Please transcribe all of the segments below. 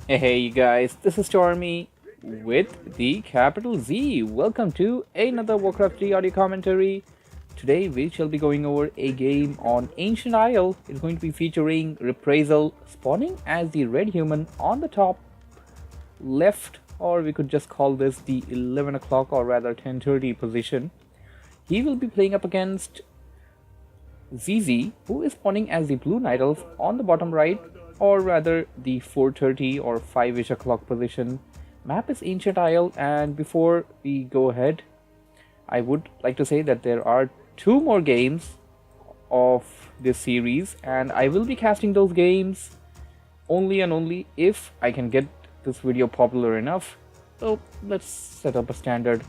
Hey you guys, this is Stormy with the capital Z. Welcome to another Warcraft 3 audio commentary. Today we shall be going over a game on Ancient Isle. It's going to be featuring Reprisal spawning as the red human on the top left, or we could just call this the 11 o'clock or rather 10:30 position. He will be playing up against Xixi, who is spawning as the blue night elf on the bottom right, or rather the 4:30 or 5ish o'clock position. Map is Ancient Isle, and before we go ahead, I would like to say that there are two more games of this series, and I will be casting those games only and only if I can get this video popular enough. So let's set up a standard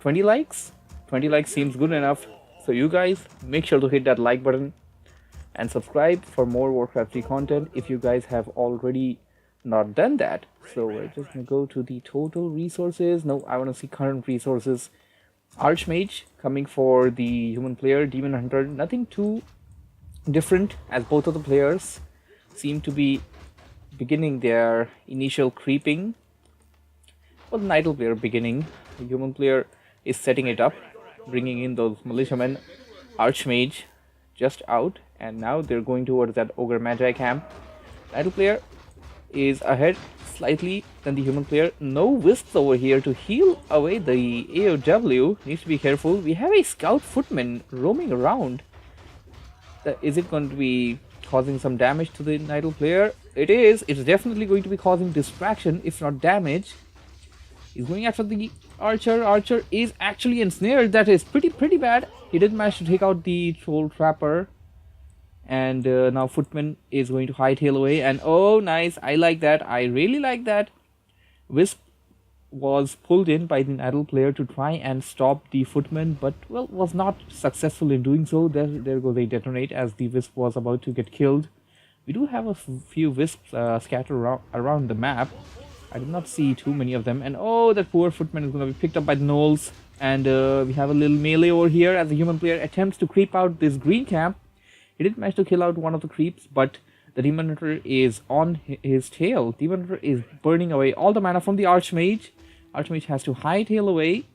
20 likes. 20 likes seems good enough. So you guys make sure to hit that like button and subscribe for more Warcraft 3 content if you guys have already not done that. So we're just gonna go to the total resources. No, I want to see current resources. Archmage coming for the human player, Demon Hunter, nothing too different as both of the players seem to be beginning their initial creeping. Well, the Nightel player beginning, the human player is setting it up, bringing in those militiamen. Archmage just out, and now they're going towards that Ogre Magi camp. Nightel player is ahead slightly than the human player. No wisps over here to heal away the AOW. Needs to be careful. We have a scout footman roaming around. Is it going to be causing some damage to the Nightel player? It is. It's definitely going to be causing distraction, if not damage. He's going after the archer. Archer is actually ensnared. That is pretty bad. He did manage to take out the troll trapper. And now Footman is going to hightail away. And oh, nice. I like that. I really like that. Wisp was pulled in by the Nightel player to try and stop the Footman, but, well, was not successful in doing so. There goes a detonate as the Wisp was about to get killed. We do have a few Wisps scattered around the map. I did not see too many of them. And oh, that poor Footman is going to be picked up by the gnolls. And we have a little melee over here as the human player attempts to creep out this green camp. He did manage to kill out one of the creeps, but the Demon Hunter is on his tail. Demon Hunter is burning away all the mana from the Archmage. Archmage has to hightail away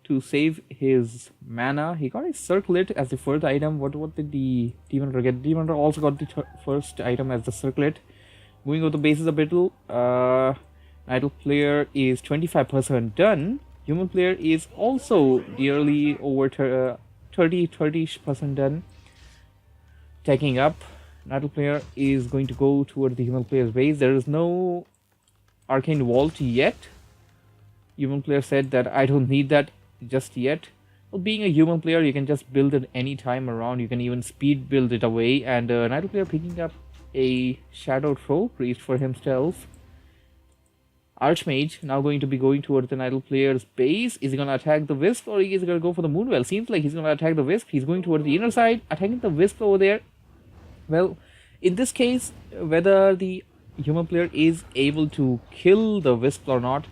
to save his mana. He got a Circlet as the first item. What did the Demon Hunter get? Demon Hunter also got the first item as the Circlet. Moving over the bases a bit. Nightel player is 25% done. Human player is also nearly over 30% done. Taking up, Nightel player is going to go toward the human player's base. There is no arcane vault yet. Human player said that I don't need that just yet. Well, being a human player, you can just build it any time around. You can even speed build it away. And Nightel player picking up a Shadow Troll Priest for himself. Archmage now going to be going towards the Nightel player's base. Is he going to attack the Wisp or is he going to go for the Moonwell? Seems like he's going to attack the Wisp. He's going towards the inner side, attacking the Wisp over there. Well, in this case, whether the human player is able to kill the Wisp or not,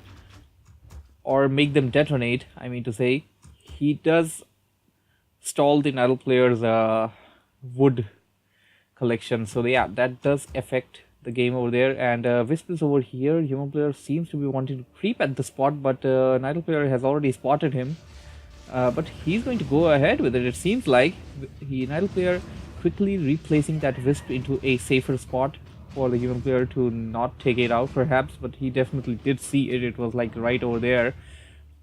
or make them detonate, I mean to say, he does stall the Nightel player's wood collection. So yeah, that does affect the game over there. And Wisp is over here. Human player seems to be wanting to creep at the spot, but Nightel player has already spotted him. But he's going to go ahead with it. It seems like Nightel player quickly replacing that Wisp into a safer spot for the human player to not take it out perhaps, but he definitely did see it. It was like right over there.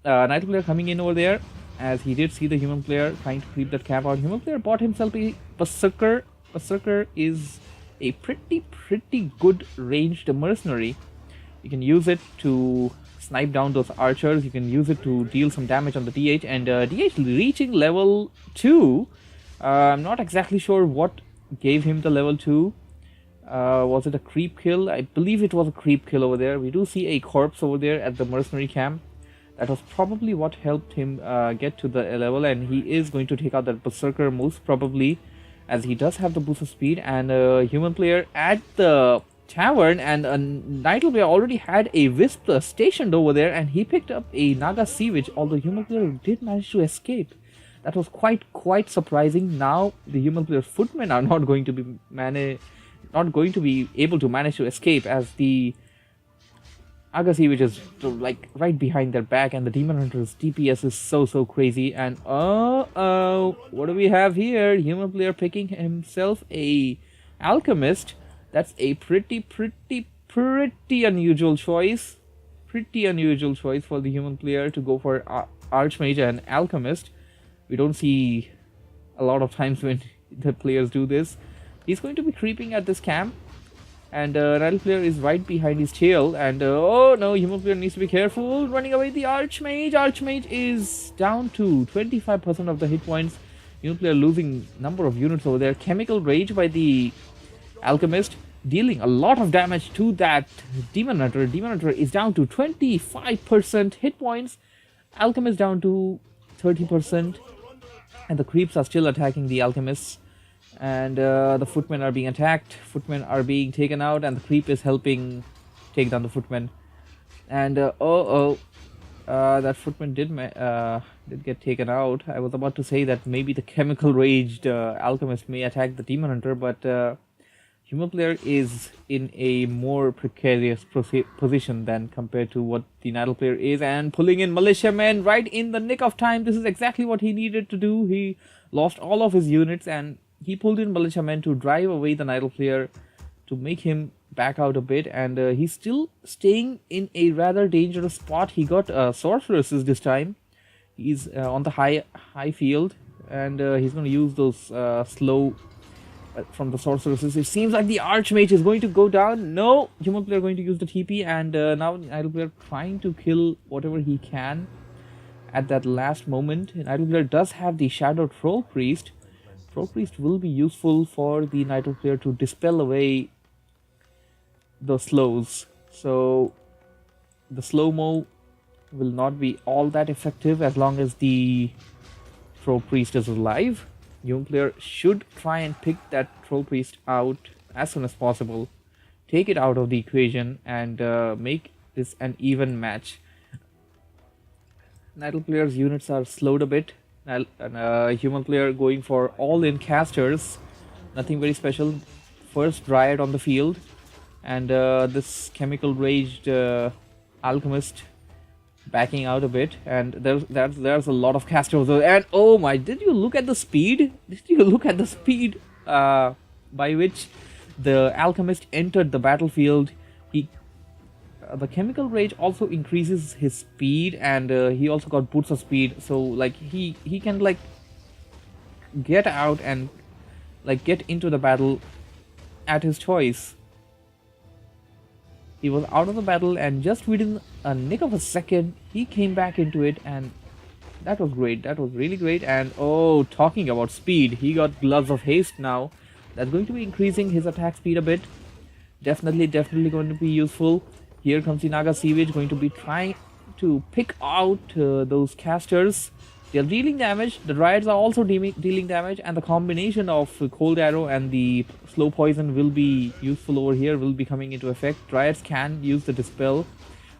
Nightel player coming in over there as he did see the human player trying to creep that camp out. Human player bought himself a Berserker. Berserker is a pretty good ranged mercenary. You can use it to snipe down those archers. You can use it to deal some damage on the DH, and DH reaching level 2. I'm not exactly sure what gave him the level 2. Was it a creep kill? I believe it was a creep kill over there. We do see a corpse over there at the mercenary camp. That was probably what helped him get to the level, and he is going to take out that Berserker most probably, as he does have the boost of speed. And human player at the tavern, and a Nightel player already had a Wisp stationed over there, and he picked up a Naga Sea Witch, although human player did manage to escape. That was quite surprising. Now the human player footmen are not going to be not going to be able to manage to escape, as the Agassi, which is like right behind their back, and the Demon Hunter's DPS is so crazy. And what do we have here? Human player picking himself a Alchemist. That's a pretty unusual choice. Pretty unusual choice for the human player to go for Archmage and Alchemist. We don't see a lot of times when the players do this. He's going to be creeping at this camp, and Rattle player is right behind his tail. And oh no, human player needs to be careful. Running away the Archmage. Archmage is down to 25% of the hit points. Human player losing number of units over there. Chemical Rage by the Alchemist, dealing a lot of damage to that Demon Hunter. Demon Hunter is down to 25% hit points. Alchemist down to 30%. And the creeps are still attacking the Alchemists. And the footmen are being attacked. Footmen are being taken out, and the creep is helping take down the footmen. And that footman did get taken out. I was about to say that maybe the chemical raged Alchemist may attack the Demon Hunter, but human player is in a more precarious position than compared to what the Natal player is, and pulling in militiamen right in the nick of time. This is exactly what he needed to do. He lost all of his units, and he pulled in militiamen to drive away the Natal player, to make him back out a bit. And he's still staying in a rather dangerous spot. He got sorceresses this time. He's on the high field, and he's going to use those slow from the sorceresses. It seems like the Archmage is going to go down. No, human player going to use the TP, and now the Idle player trying to kill whatever he can at that last moment. And Idle player does have the Shadow Troll Priest. Troll Priest will be useful for the Idle player to dispel away the slows. So the slow-mo will not be all that effective as long as the Troll Priest is alive. Human player should try and pick that Troll Priest out as soon as possible, take it out of the equation, and make this an even match. Natal player's units are slowed a bit, and human player going for all-in casters, nothing very special. First Dryad on the field, and this chemical raged Alchemist backing out a bit, and there's a lot of casters. And oh my, did you look at the speed? Did you look at the speed by which the Alchemist entered the battlefield? The chemical rage also increases his speed, and he also got boots of speed, so like he can like get out and like get into the battle at his choice. He was out of the battle, and just within a nick of a second, he came back into it, and that was great. That was really great. And oh, talking about speed, he got Gloves of Haste now. That's going to be increasing his attack speed a bit. Definitely going to be useful. Here comes the Naga Seavage, going to be trying to pick out those casters. They're dealing damage. The Dryads are also dealing damage, and the combination of Cold Arrow and the Slow Poison will be useful over here, will be coming into effect. Dryads can use the Dispel,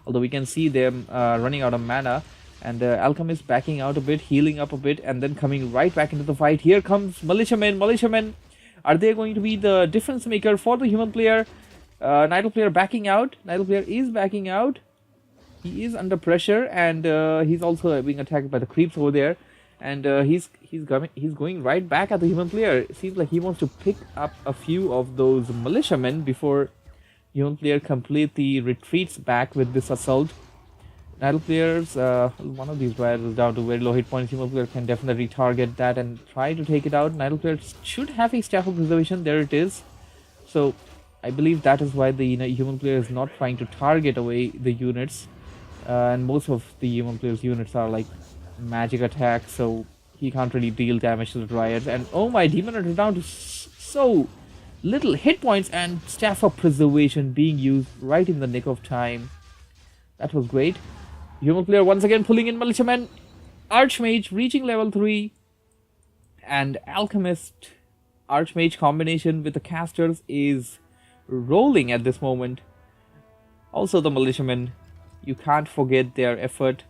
although we can see them running out of mana. And Alchemist backing out a bit, healing up a bit, and then coming right back into the fight. Here comes Militiamen. Militiamen, are they going to be the difference maker for the human player? Natal player backing out. Natal player is backing out. He is under pressure, and he's also being attacked by the creeps over there, and he's going right back at the human player. It seems like he wants to pick up a few of those militiamen before human player completely retreats back with this assault. Natal players, one of these dryads is down to very low hit points. Human player can definitely target that and try to take it out. Natal player should have a Staff of Preservation. There it is. So I believe that is why the human player is not trying to target away the units. And most of the human player's units are like magic attacks, so he can't really deal damage to the Dryads. And oh my, Demon Hunter down to so little hit points, and Staff of Preservation being used right in the nick of time. That was great. Human player once again pulling in Militiamen. Archmage reaching level 3. And Alchemist Archmage combination with the casters is rolling at this moment. Also the Militiamen, you can't forget their effort.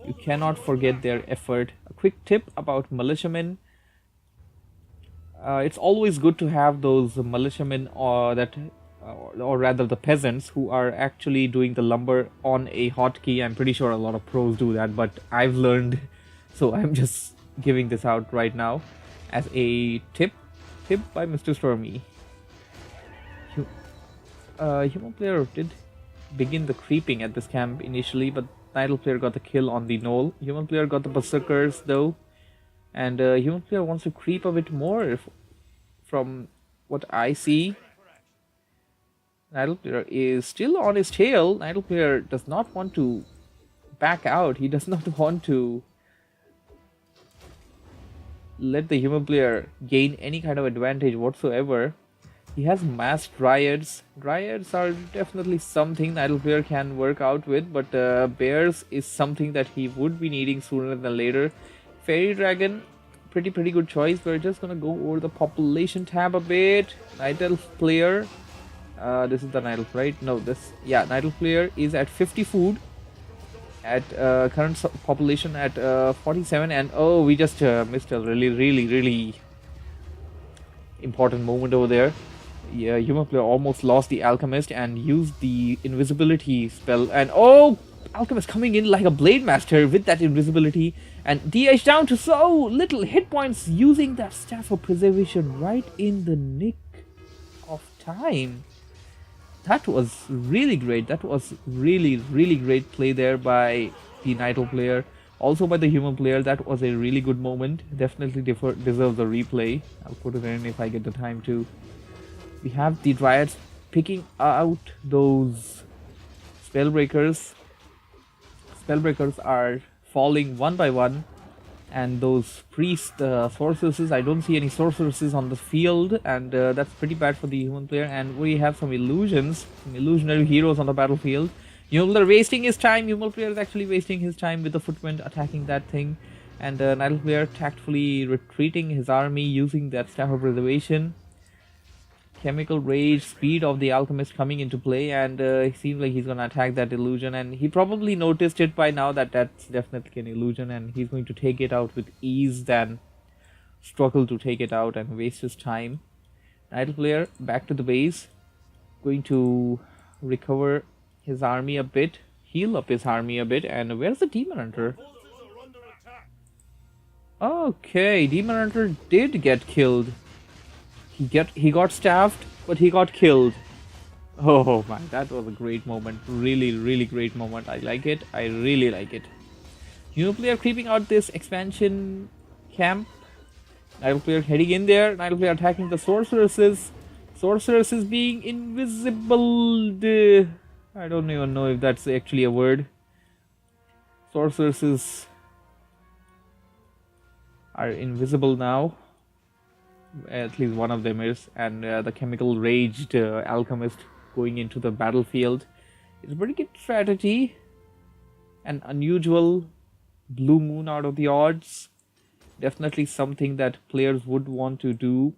You cannot forget their effort. A quick tip about militiamen. It's always good to have those militiamen or rather the peasants who are actually doing the lumber on a hotkey. I'm pretty sure a lot of pros do that, but I've learned, so I'm just giving this out right now as a tip by Mr. Stormy. Human player did begin the creeping at this camp initially, but Idle player got the kill on the knoll. Human player got the berserkers though, and human player wants to creep a bit more from what I see. Idle player is still on his tail. Idle player does not want to back out. He does not want to let the human player gain any kind of advantage whatsoever. He has mass dryads. Dryads are definitely something the Idle player can work out with, but bears is something that he would be needing sooner than later. Fairy dragon, pretty good choice. We're just gonna go over the population tab a bit. Night Elf player, this is the Night Elf, right? No, Night Elf player is at 50 food at current population at 47, and oh, we just missed a really important moment over there. Yeah, human player almost lost the alchemist and used the invisibility spell, and oh, alchemist coming in like a blade master with that invisibility, and DH down to so little hit points, using that staff of preservation right in the nick of time. That was really great. That was really great play there by the Night Elf player, also by the human player. That was a really good moment. Definitely deserves a replay. I'll put it in if I get the time to. We have the dryads picking out those spellbreakers. Spellbreakers are falling one by one, and those priest sorceresses, I don't see any sorceresses on the field, and that's pretty bad for the human player. And we have some illusions, some illusionary heroes on the battlefield. Human player wasting his time. Human player is actually wasting his time with the footwind attacking that thing, and Night Elf player tactfully retreating his army using that staff of preservation. Chemical rage, speed of the alchemist coming into play, and it seems like he's gonna attack that illusion, and he probably noticed it by now that that's definitely an illusion, and he's going to take it out with ease than struggle to take it out and waste his time. Night Elf player back to the base, going to recover his army a bit, heal up his army a bit. And where's the demon hunter? Okay, demon hunter did get killed. He got staffed, but he got killed. Oh man, that was a great moment. Really great moment. I like it. I really like it. New player creeping out this expansion camp. Night Elf player heading in there. Night Elf player attacking the sorceresses. Sorceresses being invisible. I don't even know if that's actually a word. Sorceresses are invisible now. At least one of them is, and the chemical raged alchemist going into the battlefield. It's a pretty good strategy. An unusual blue moon out of the odds. Definitely something that players would want to do.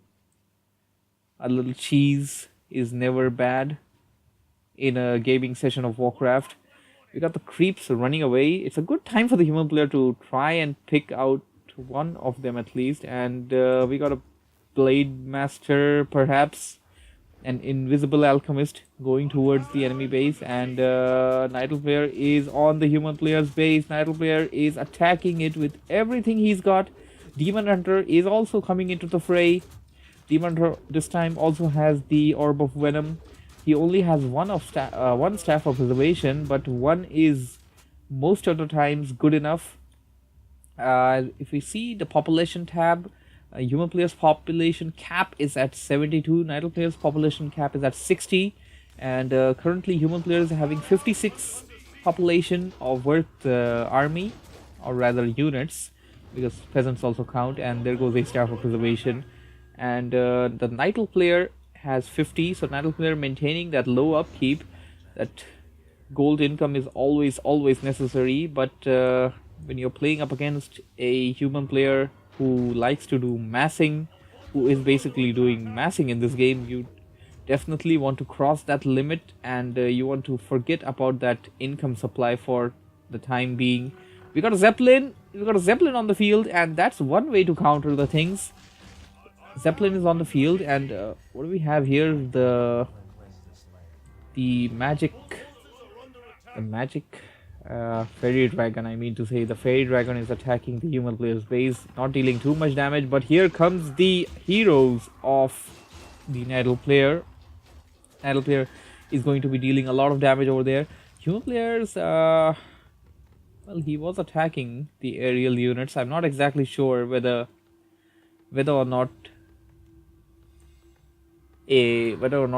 A little cheese is never bad in a gaming session of Warcraft. We got the creeps running away. It's a good time for the human player to try and pick out one of them at least, and we got a blade master, perhaps an invisible alchemist going towards the enemy base, and Night Elf player is on the human player's base. Night Elf player is attacking it with everything he's got. Demon hunter is also coming into the fray. Demon hunter this time also has the orb of venom. He only has one staff of preservation, but one is most of the times good enough. If we see the population tab, human players population cap is at 72, Night Elf players population cap is at 60, and currently human players are having 56 population of worth army, or rather units, because peasants also count, and there goes a staff of preservation. And the Night Elf player has 50, so Night Elf player maintaining that low upkeep. That gold income is always necessary, but when you're playing up against a human player who likes to do massing, who is basically doing massing in this game, you definitely want to cross that limit, and you want to forget about that income supply for the time being. We got a zeppelin on the field, and that's one way to counter the things. Zeppelin is on the field, and what do we have here? The magic, the magic fairy dragon. I mean to say, the fairy dragon is attacking the human player's base, not dealing too much damage. But here comes the heroes of the Natal player. Natal player is going to be dealing a lot of damage over there. Human players, well, he was attacking the aerial units. I'm not exactly sure whether or not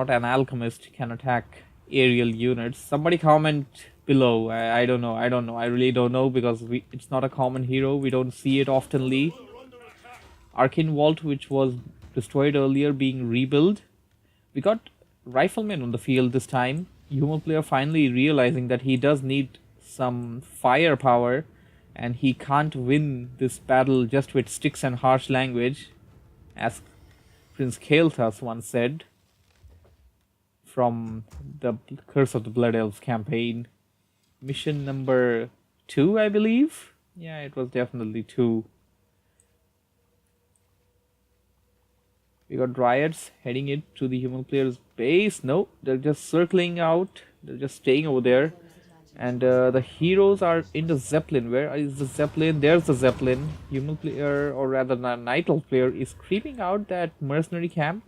an alchemist can attack aerial units. Somebody comment below. I don't know. I really don't know, because it's not a common hero. We don't see it oftenly. Arcane Vault, which was destroyed earlier, being rebuilt. We got Rifleman on the field this time. Human player finally realizing that he does need some firepower, and he can't win this battle just with sticks and harsh language, as Prince Kael'thas once said from the Curse of the Blood Elves campaign. Mission number 2, I believe. Yeah, it was definitely 2. We got Dryads heading it to the human player's base. No, they're just circling out. They're just staying over there. And the heroes are in the Zeppelin. Where is the Zeppelin? There's the Zeppelin. Human player, or rather the Natal player, is creeping out that mercenary camp.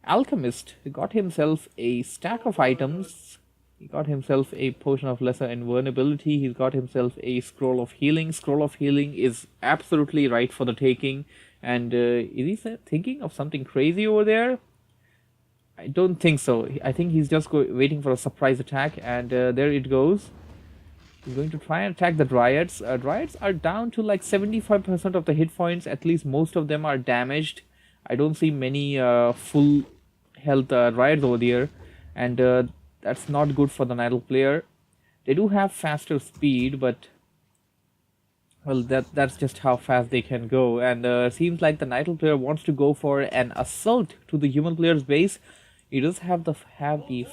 Alchemist got himself a stack of items. He got himself a potion of lesser invulnerability. He's got himself a scroll of healing. Scroll of healing is absolutely right for the taking. And is he thinking of something crazy over there? I don't think so. I think he's just waiting for a surprise attack, and there it goes. He's going to try and attack the Dryads. Dryads are down to like 75% of the hit points. At least most of them are damaged. I don't see many full health Dryads over there, and that's not good for the Natal player. They do have faster speed, but well, that's just how fast they can go. And seems like the Natal player wants to go for an assault to the human player's base. He does have the fairy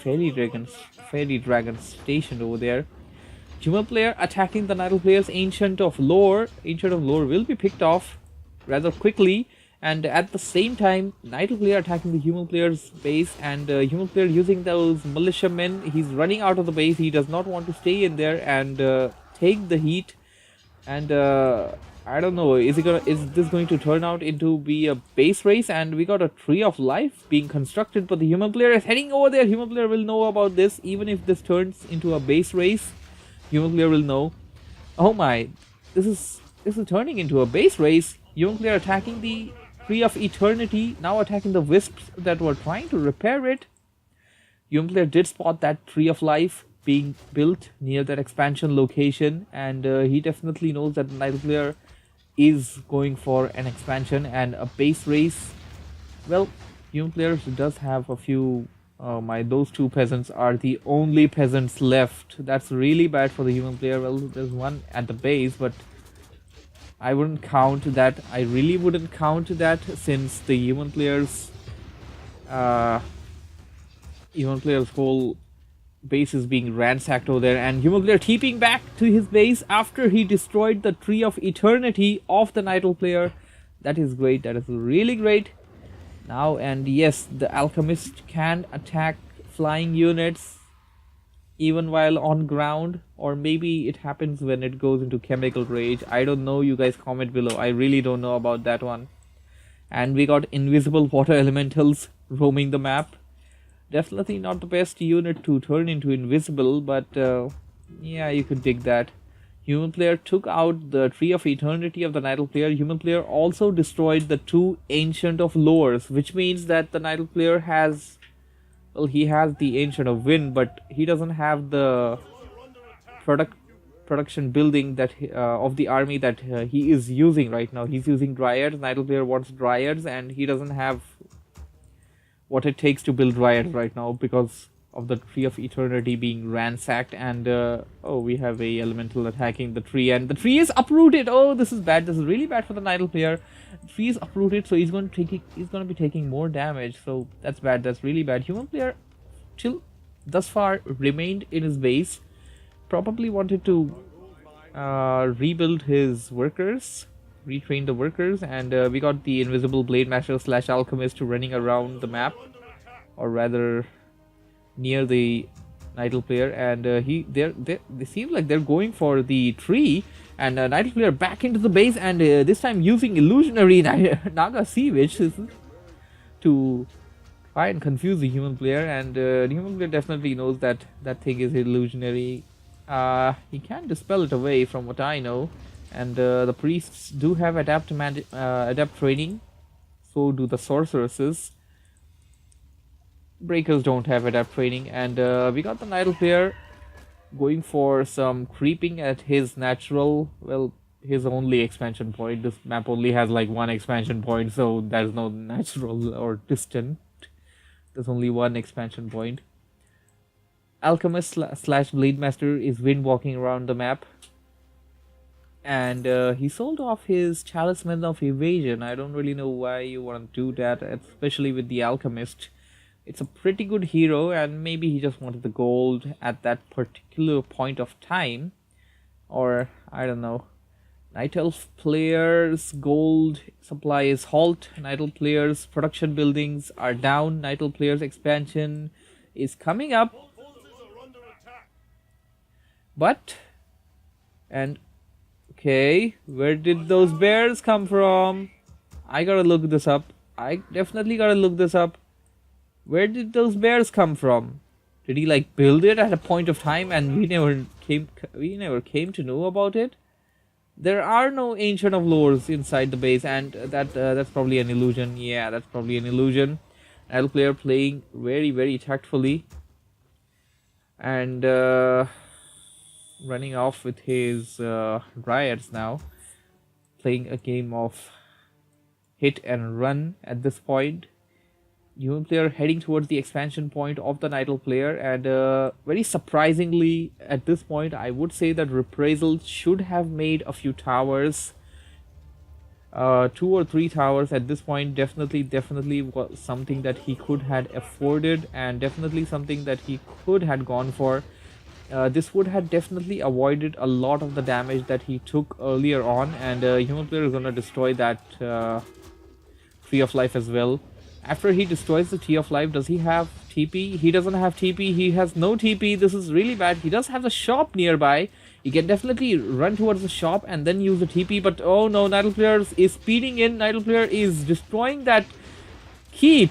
dragon stationed over there. Human player attacking the Natal player's Ancient of Lore. Ancient of Lore will be picked off rather quickly, and at the same time, Natal player attacking the human player's base, and human player using those militiamen. He's running out of the base. He does not want to stay in there and take the heat. And I don't know, is this going to turn out into be a base race? And we got a Tree of Life being constructed, but the human player is heading over there. Human player will know about this. Even if this turns into a base race, human player will know. Oh my, this is turning into a base race. Human player attacking the Tree of Eternity, now attacking the wisps that were trying to repair it. Human player did spot that Tree of Life being built near that expansion location, and he definitely knows that the Natal player is going for an expansion and a base race. Well, human players does have a few. Those two peasants are the only peasants left. That's really bad for the human player. Well, there's one at the base, but I wouldn't count that. I really wouldn't count that, since the human player's whole base is being ransacked over there, and human player keeping back to his base after he destroyed the Tree of Eternity of the Natal player. That is great. That is really great. Now, and yes, the alchemist can attack flying units even while on ground, or maybe it happens when it goes into chemical rage. I don't know. You guys comment below. I really don't know about that one. And we got invisible water elementals roaming the map. Definitely not the best unit to turn into invisible, but yeah, you could dig that. Human player took out the Tree of Eternity of the Natal player. Human player also destroyed the 2 Ancient of Lores, which means that the Natal player has, well, he has the Ancient of Wind, but he doesn't have the production building that of the army that he is using right now. He's using Dryads. Natal player wants Dryads, and he doesn't have what it takes to build Dryads right now because of the Tree of Eternity being ransacked. And oh, we have a elemental attacking the tree, and the tree is uprooted. Oh, this is bad. This is really bad for the Natal player. The tree is uprooted, so he's going to be taking more damage. So that's bad. That's really bad. Human player till thus far remained in his base. Probably wanted to rebuild his workers retrain the workers, and we got the invisible blade master slash alchemist running around the map, or rather near the Nidal player, and they seem like they're going for the tree, and Nidal player back into the base, and this time using illusionary Naga Sea Witch to try and confuse the human player, and the human player definitely knows that that thing is illusionary. He can dispel it away from what I know, and the priests do have adapt training, so do the sorceresses. Breakers don't have adapt training, and we got the Nidal player going for some creeping at his natural, well, his only expansion point. This map only has like one expansion point, so there's no natural or distant. There's only one expansion point. Alchemist slash Blade Master is wind walking around the map, and he sold off his Talisman of Evasion. I don't really know why you want to do that, especially with the Alchemist. It's a pretty good hero, and maybe he just wanted the gold at that particular point of time, or I don't know. Night Elf players' gold supply is halt. Night Elf players' production buildings are down. Night Elf players' expansion is coming up. But, and, okay, where did those bears come from? I gotta look this up. I definitely gotta look this up. Where did those bears come from? Did he like build it at a point of time and we never came to know about it? There are no Ancient of Lores inside the base, and that's probably an illusion. Yeah, that's probably an illusion. Idle player playing very tactfully, and running off with his dryads now, playing a game of hit and run at this point. Human player heading towards the expansion point of the Nidal player, and very surprisingly at this point I would say that Reprisal should have made a few towers, 2 or 3 towers at this point. Definitely was something that he could had afforded, and definitely something that he could had gone for. This would have definitely avoided a lot of the damage that he took earlier on, and human player is gonna destroy that Tree of Life as well. After he destroys the Tree of Life, does he have TP? He doesn't have TP. He has no TP. This is really bad. He does have the shop nearby. He can definitely run towards the shop and then use the TP. But oh no, Nidal player is speeding in. Nidal player is destroying that keep.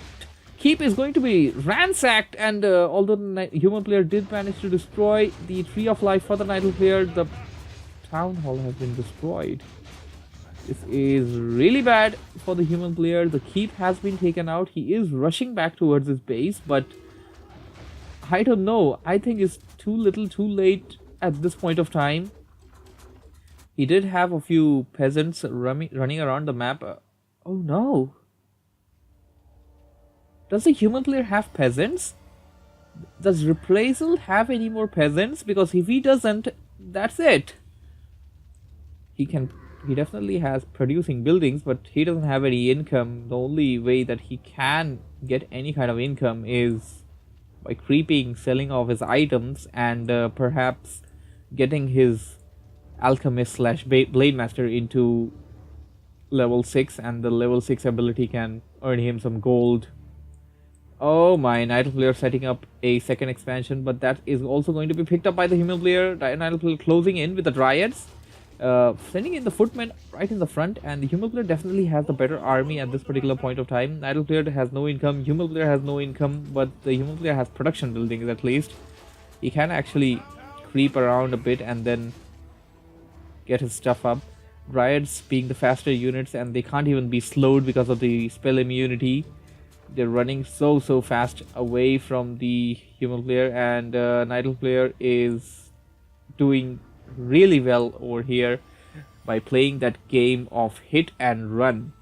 Keep is going to be ransacked. And although the human player did manage to destroy the Tree of Life for the Nidal player, the town hall has been destroyed. This is really bad for the human player. The keep has been taken out. He is rushing back towards his base, but I don't know. I think it's too little too late at this point of time. He did have a few peasants running around the map. Oh no. Does the human player have peasants? Does Reprisal have any more peasants? Because if he doesn't, that's it. He definitely has producing buildings, but he doesn't have any income. The only way that he can get any kind of income is by creeping, selling off his items, and perhaps getting his alchemist slash blade master into level 6, and the level 6 ability can earn him some gold. Oh my, Nidal player setting up a second expansion, but that is also going to be picked up by the human player. Nidal player closing in with the dryads. Sending in the footmen right in the front, and the human player definitely has the better army at this particular point of time. Nidal player has no income, human player has no income, but the human player has production buildings at least. He can actually creep around a bit and then get his stuff up. Dryads being the faster units, and they can't even be slowed because of the spell immunity. They're running so fast away from the human player, and Nidal player is doing really well over here by playing that game of hit and run.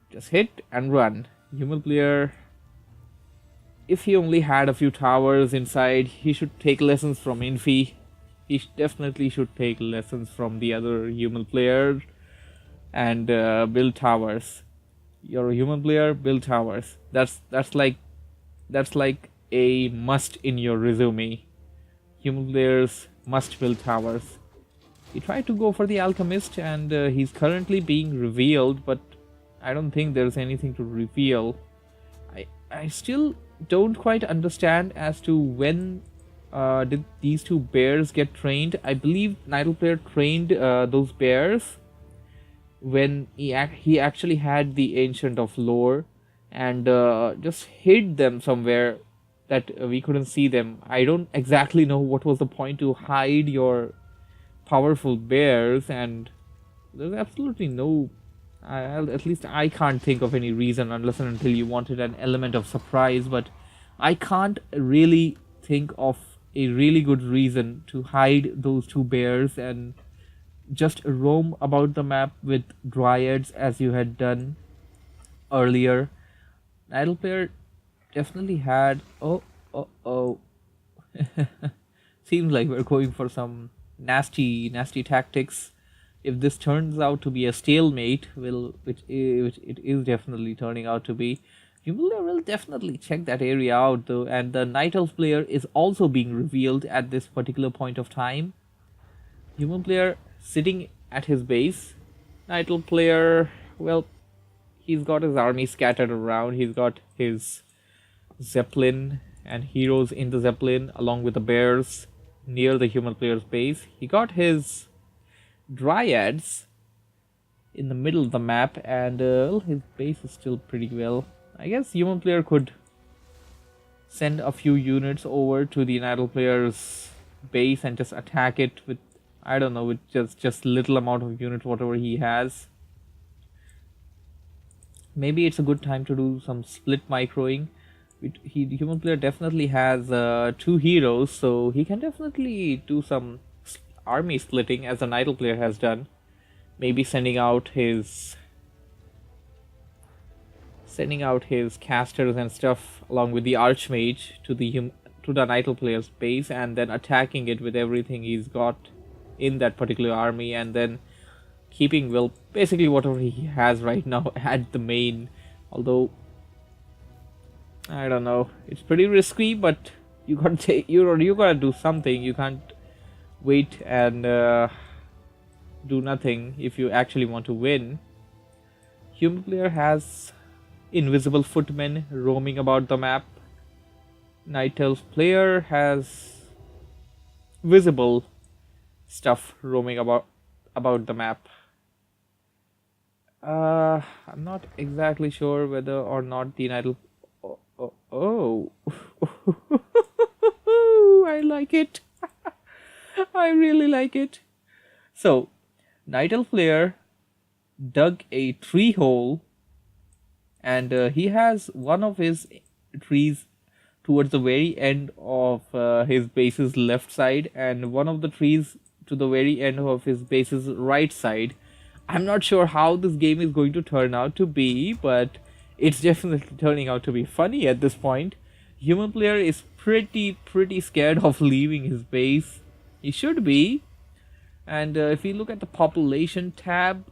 Just hit and run. Human player, if he only had a few towers inside, he should take lessons from Infi. He definitely should take lessons from the other human player and build towers. You're a human player, build towers. That's like a must in your resume. Human players must build towers. He tried to go for the alchemist, and he's currently being revealed, but I don't think there's anything to reveal. I still don't quite understand as to when did these two bears get trained. I believe Nidal player trained those bears when he actually had the Ancient of Lore, and just hid them somewhere that we couldn't see them. I don't exactly know what was the point to hide your powerful bears, and there's absolutely no, at least I can't think of any reason unless and until you wanted an element of surprise, but I can't really think of a really good reason to hide those two bears and just roam about the map with dryads as you had done earlier. Idle player definitely had, oh seems like we're going for some nasty tactics. If this turns out to be a stalemate, which it is definitely turning out to be, you will definitely check that area out though. And the Night Elf player is also being revealed at this particular point of time. Human player sitting at his base. Night Elf player, well, he's got his army scattered around. He's got his Zeppelin and heroes in the Zeppelin along with the bears near the human player's base. He got his dryads in the middle of the map, and well, his base is still pretty well. I guess human player could send a few units over to the Nidal player's base and just attack it with, I don't know, with just little amount of units, whatever he has. Maybe it's a good time to do some split microing. The human player definitely has two heroes, so he can definitely do some army splitting as the Nidal player has done. Maybe sending out his casters and stuff along with the archmage to the Nidal player's base, and then attacking it with everything he's got in that particular army, and then keeping, well, basically whatever he has right now at the main. Although I don't know, it's pretty risky, but you gotta do something. You can't wait and do nothing if you actually want to win. Human player has invisible footmen roaming about the map. Night Elf player has visible stuff roaming about the map. I'm not exactly sure whether or not the Night Elf. Oh. I like it. I really like it. So, Night Elf player dug a tree hole, and he has one of his trees towards the very end of his base's left side, and one of the trees to the very end of his base's right side. I'm not sure how this game is going to turn out to be, but it's definitely turning out to be funny at this point. Human player is pretty scared of leaving his base. He should be. And if you look at the population tab,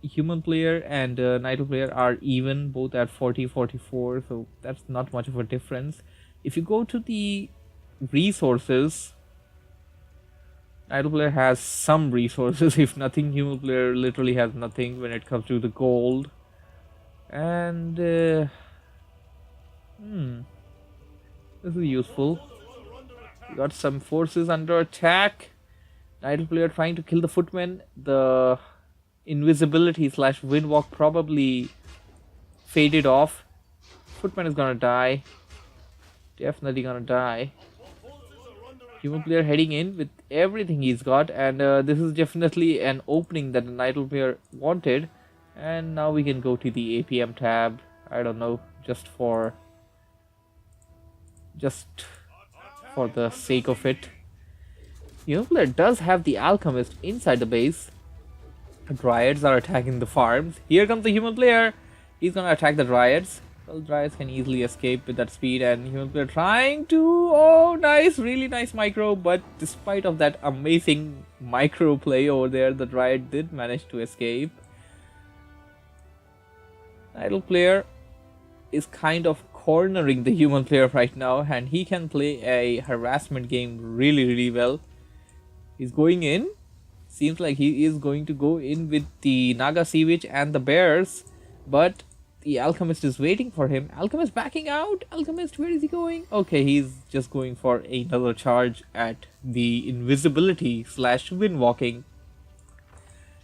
human player and Night player are even, both at 40-44, so that's not much of a difference. If you go to the resources, Night player has some resources. If nothing, human player literally has nothing when it comes to the gold. And this is useful. We got some forces under attack. Night player trying to kill the footmen. The invisibility / windwalk probably faded off. Footman is gonna die. Definitely gonna die. Human player heading in with everything he's got, and this is definitely an opening that the Night player wanted. And now we can go to the APM tab. I don't know, just for the sake of it. Human player does have the alchemist inside the base. Dryads are attacking the farms. Here comes the human player. He's gonna attack the dryads. Well, dryads can easily escape with that speed, and human player trying to, oh nice, really nice micro, but despite of that amazing micro play over there, the dryad did manage to escape. Idle player is kind of cornering the human player right now, and he can play a harassment game really well. He's going in, Seems like he is going to go in with the Naga Sea Witch and the bears, but the Alchemist is waiting for him. Alchemist backing out. Alchemist, where is he going? Okay, he's just going for another charge at the invisibility slash wind walking.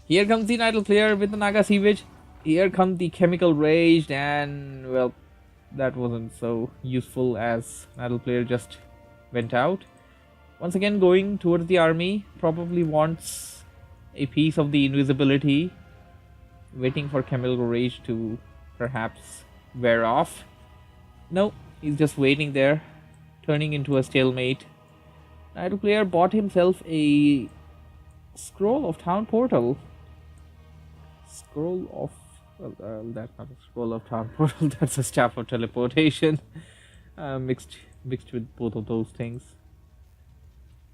Here comes the Nidal player with the Naga Sea Witch. Here comes the Chemical Rage, and well, that wasn't so useful as Nidal player just went out. Once again going towards the army, probably wants a piece of the invisibility, waiting for Chemical Rage to perhaps wear off. No, he's just waiting there, turning into a stalemate. Nidal player bought himself a Scroll of Town Portal. Scroll of... well, that's not a Scroll of Town Portal, that's a Staff of Teleportation. Mixed with both of those things.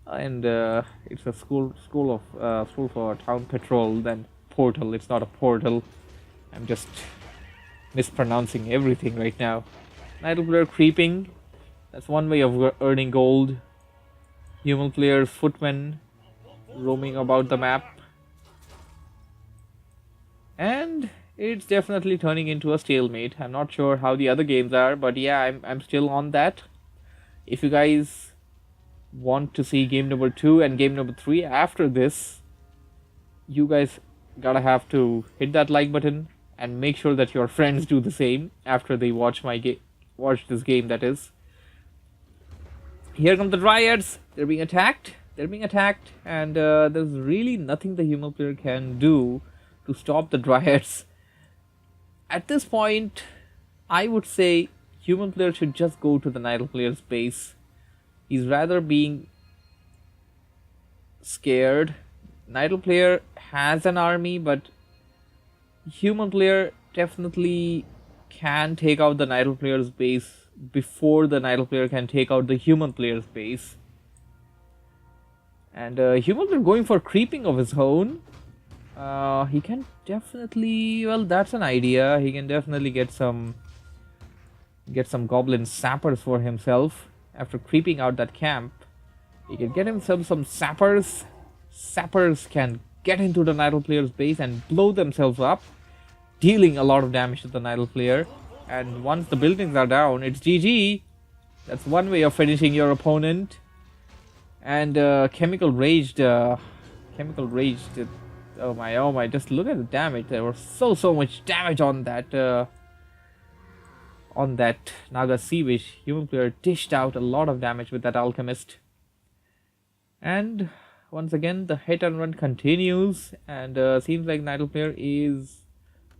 And it's a scroll for town patrol, then portal. It's not a portal. I'm just mispronouncing everything right now. Nidal player creeping. That's one way of earning gold. Human player's footmen roaming about the map. And it's definitely turning into a stalemate. I'm not sure how the other games are, but yeah, I'm still on that. If you guys want to see game number 2 and game number 3 after this, you guys gotta have to hit that like button and make sure that your friends do the same after they watch this game, that is. Here come the Dryads. They're being attacked, and there's really nothing the human player can do to stop the Dryads. At this point, I would say human player should just go to the Nidal player's base. He's rather being scared. Nidal player has an army, but human player definitely can take out the Nidal player's base before the Nidal player can take out the human player's base. And human player going for creeping of his own. He can definitely, well, that's an idea. He can definitely get some goblin sappers for himself. After creeping out that camp, he can get himself some sappers. Sappers can get into the Nidal player's base and blow themselves up, dealing a lot of damage to the Nidal player. And once the buildings are down, it's GG. That's one way of finishing your opponent. And Chemical Rage, oh my, just look at the damage. There was so much damage on that Naga Sea Witch. Human player dished out a lot of damage with that Alchemist. And once again the hit and run continues, and seems like Nidal player is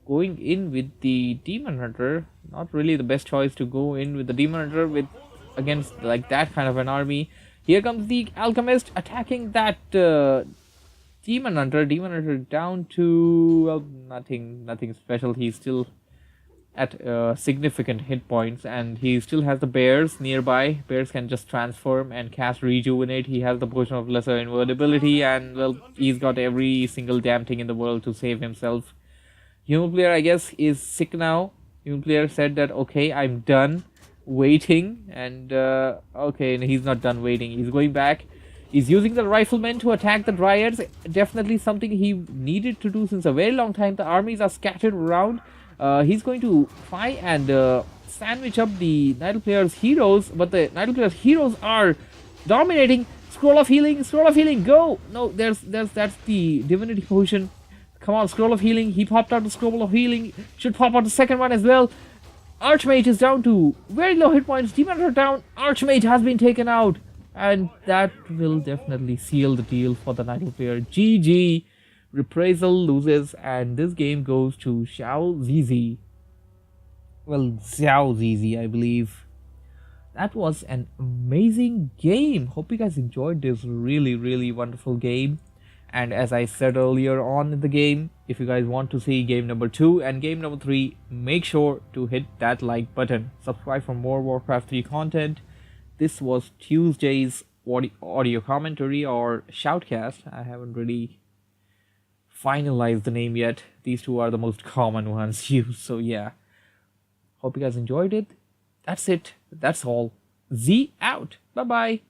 going in with the Demon Hunter. Not really the best choice to go in with the Demon Hunter against like that kind of an army. Here comes the Alchemist attacking that Demon Hunter. Demon Hunter down to, well, nothing special. He's still at significant hit points, and he still has the bears nearby. Bears can just transform and cast Rejuvenate. He has the potion of lesser invulnerability, and well, he's got every single damn thing in the world to save himself. Human player, I guess, is sick now. Human player said that, okay, I'm done waiting, and okay, and he's not done waiting. He's going back. He's using the riflemen to attack the Dryads. Definitely something he needed to do since a very long time. The armies are scattered around. He's going to try and sandwich up the Nidal player's heroes, but the Nidal player's heroes are dominating. Scroll of healing, go! No, that's the divinity potion. Come on, scroll of healing. He popped out the scroll of healing. Should pop out the second one as well. Archmage is down to very low hit points. Demon are down. Archmage has been taken out, and that will definitely seal the deal for the Nidal player. GG. Reprisal loses, and this game goes to Xixi. Well, Xixi, I believe. That was an amazing game. Hope you guys enjoyed this really wonderful game. And as I said earlier on in the game, if you guys want to see game number 2 and game number 3, make sure to hit that like button. Subscribe for more Warcraft 3 content. This was Tuesday's audio commentary or shoutcast. I haven't really finalized the name yet. These two are the most common ones used, so yeah. Hope you guys enjoyed it. That's it. That's all. Z out. Bye bye.